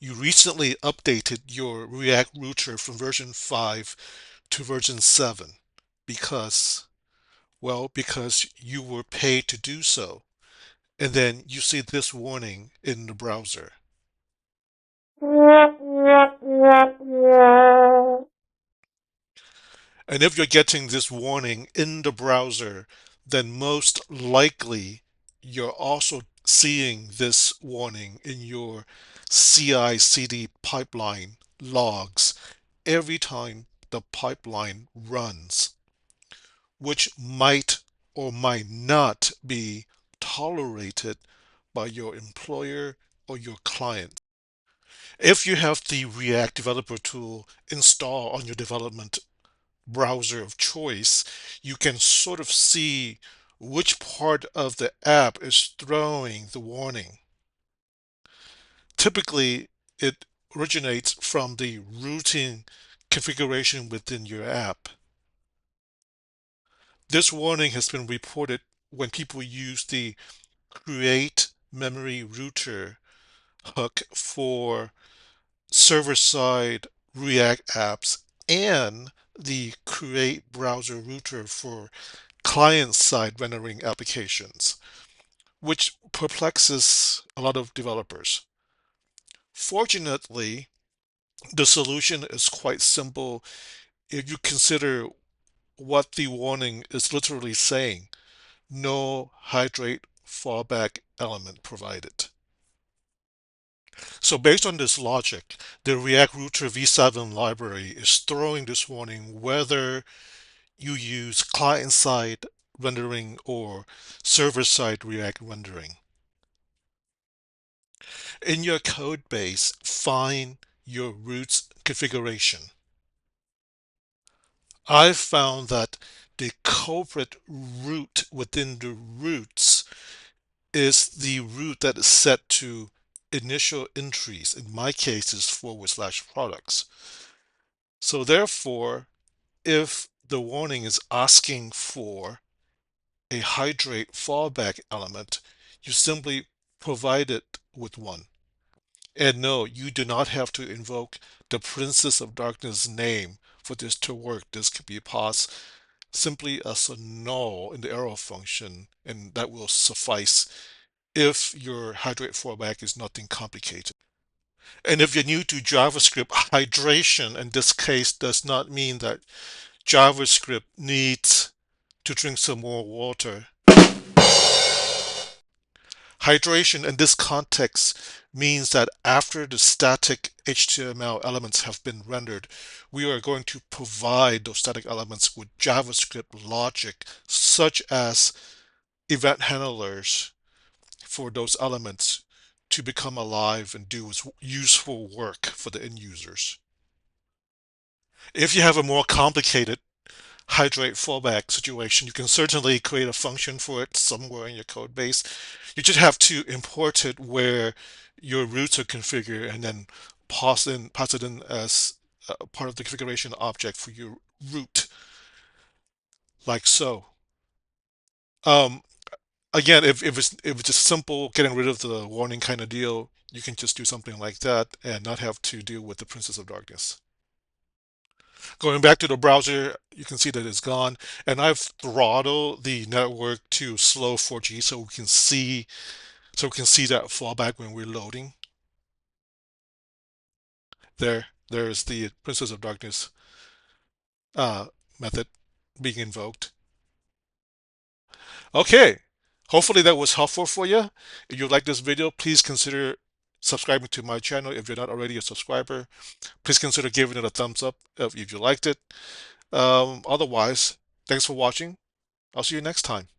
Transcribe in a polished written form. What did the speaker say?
you recently updated your React router from version 5 to version 7 because, because you were paid to do so. And then you see this warning in the browser. And if you're getting this warning in the browser, then most likely you're also seeing this warning in your CI/CD pipeline logs every time the pipeline runs, which might or might not be tolerated by your employer or your client. If you have the React Developer Tool installed on your development browser of choice, you can sort of see which part of the app is throwing the warning. Typically, it originates from the routing configuration within your app. This warning has been reported when people use the create memory router hook for server-side React apps and the create browser router for client-side rendering applications, which perplexes a lot of developers. Fortunately, the solution is quite simple if you consider what the warning is literally saying. No hydrate fallback element provided. So based on this logic, the React Router v7 library is throwing this warning whether you use client-side rendering or server-side React rendering. In your code base, find your routes configuration. I've found that the culprit root within the routes is the root that is set to initial entries. In my case, is /products. So therefore, if the warning is asking for a hydrate fallback element, you simply provide it with one. And no, you do not have to invoke the Princess of Darkness name for this to work. This could be passed simply as a null in the arrow function, and that will suffice if your hydrate fallback is nothing complicated. And if you're new to JavaScript, hydration in this case does not mean that JavaScript needs to drink some more water. Hydration in this context means that after the static HTML elements have been rendered, we are going to provide those static elements with JavaScript logic, such as event handlers for those elements to become alive and do useful work for the end users. If you have a more complicated hydrate fallback situation, you can certainly create a function for it somewhere in your code base. You just have to import it where your routes are configured and then pass it in as part of the configuration object for your route, like so. Um, Again, if it's just simple getting rid of the warning kind of deal, you can just do something like that and not have to deal with the Princess of Darkness. Going back to the browser, you can see that it's gone. And I've throttled the network to slow 4G so we can see that fallback when we're loading. There's the Princess of Darkness uh, method being invoked. Okay. Hopefully that was helpful for you. If you like this video, please consider subscribing to my channel if you're not already a subscriber. Please consider giving it a thumbs up if you liked it. Otherwise, thanks for watching. I'll see you next time.